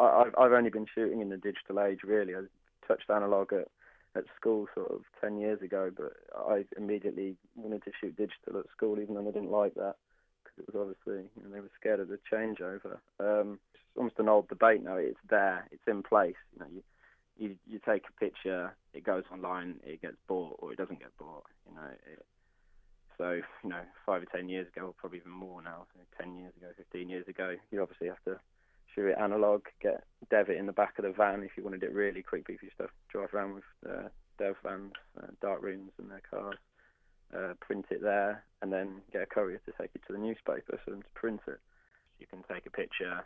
I've only been shooting in the digital age, really. I touched analog at school sort of 10 years ago, but I immediately wanted to shoot digital at school, even though I didn't like that, because it was obviously, they were scared of the changeover. It's almost an old debate now. It's there, it's in place. You take a picture, it goes online, it gets bought, or it doesn't get bought. So 5 or 10 years ago, or probably even more now, 10 years ago, 15 years ago, you obviously have to shoot it analog, dev it in the back of the van if you wanted it really quick. People used to drive around with dev vans, dark rooms in their cars, print it there, and then get a courier to take it to the newspaper for them to print it. You can take a picture,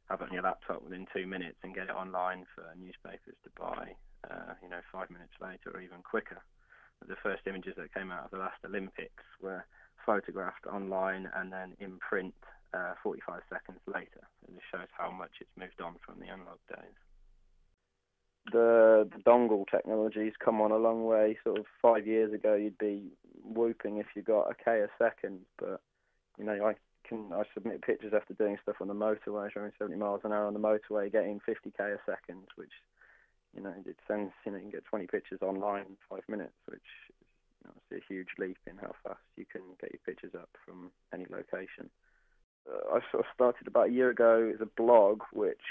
have it on your laptop within 2 minutes, and get it online for newspapers to buy, 5 minutes later or even quicker. The first images that came out of the last Olympics were photographed online and then in print 45 seconds later. It just shows how much it's moved on from the analog days. The dongle technology's come on a long way. Sort of 5 years ago, you'd be whooping if you got a K a second, but I submit pictures after doing stuff on the motorway, showing 70 miles an hour on the motorway, getting 50K a second, which it sends, you can get 20 pictures online in 5 minutes, which is obviously a huge leap in how fast you can get your pictures up from any location. I sort of started about a year ago as a blog, which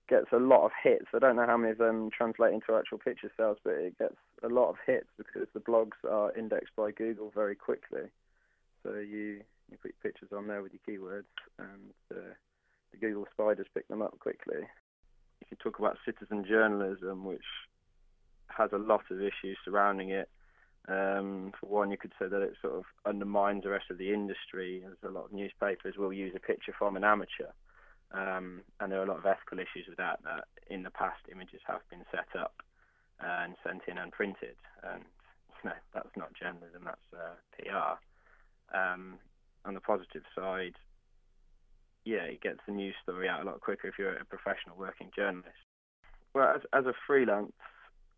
gets a lot of hits. I don't know how many of them translate into actual picture sales, but it gets a lot of hits because the blogs are indexed by Google very quickly. So you put your pictures on there with your keywords, and the Google spiders pick them up quickly. If you talk about citizen journalism, which has a lot of issues surrounding it, for one, you could say that it sort of undermines the rest of the industry, as a lot of newspapers will use a picture from an amateur, and there are a lot of ethical issues with that in the past images have been set up and sent in and printed, and that's not journalism, that's PR. On the positive side, it gets the news story out a lot quicker if you're a professional working journalist. Well, as a freelance,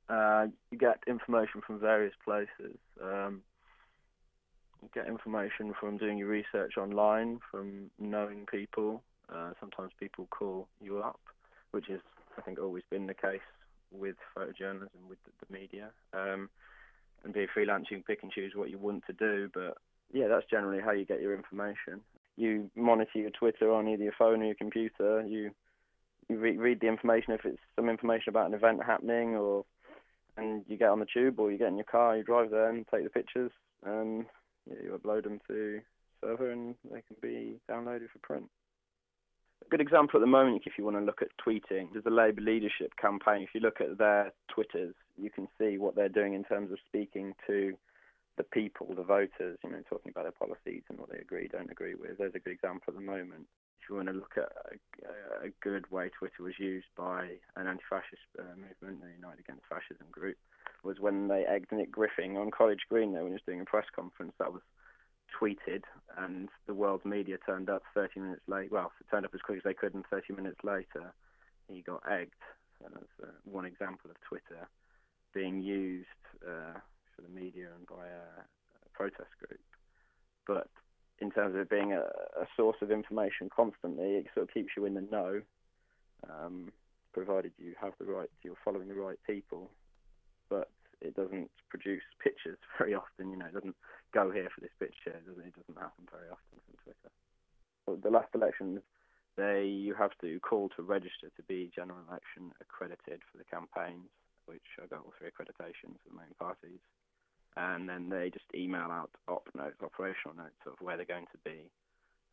you get information from various places. You get information from doing your research online, from knowing people. Sometimes people call you up, which is, I think, always been the case with photojournalism, with the media. And be a freelance, you can pick and choose what you want to do, but that's generally how you get your information. You monitor your Twitter on either your phone or your computer. You read the information if it's some information about an event happening, and you get on the tube or you get in your car, you drive there and take the pictures, and you upload them to server and they can be downloaded for print. A good example at the moment, if you want to look at tweeting, there's a Labour leadership campaign. If you look at their Twitters, you can see what they're doing in terms of speaking to the people, the voters, talking about their policies and what they agree, don't agree with. There's a good example at the moment. If you want to look at a good way Twitter was used by an anti-fascist movement, the United Against Fascism group, was when they egged Nick Griffin on College Green there when he was doing a press conference. That was tweeted, and the world's media turned up 30 minutes late. Well, it turned up as quick as they could, and 30 minutes later, he got egged. So that's one example of Twitter being used for the media and by a protest group. But in terms of it being a source of information constantly, it sort of keeps you in the know, provided you have you're following the right people. But it doesn't produce pictures very often, it doesn't go here for this picture, it doesn't happen very often from Twitter. But the last elections, you have to call to register to be general election accredited for the campaigns, which I got all 3 accreditations for the main parties. And then they just email out operational notes of where they're going to be,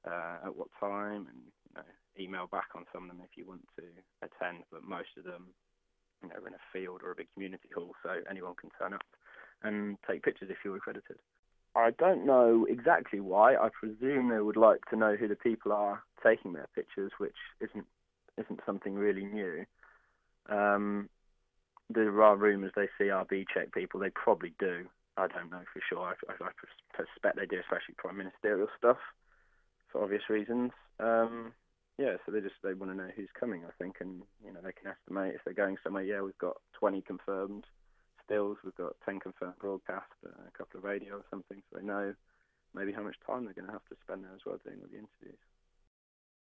at what time, and email back on some of them if you want to attend. But most of them, are in a field or a big community hall, so anyone can turn up and take pictures if you're accredited. I don't know exactly why. I presume they would like to know who the people are taking their pictures, which isn't something really new. There are rumours they CRB check people. They probably do. I don't know for sure. I suspect they do, especially prime ministerial stuff, for obvious reasons. So they want to know who's coming, I think, and they can estimate if they're going somewhere. We've got 20 confirmed stills, we've got 10 confirmed broadcasts, a couple of radio or something, so they know maybe how much time they're going to have to spend there as well doing all the interviews.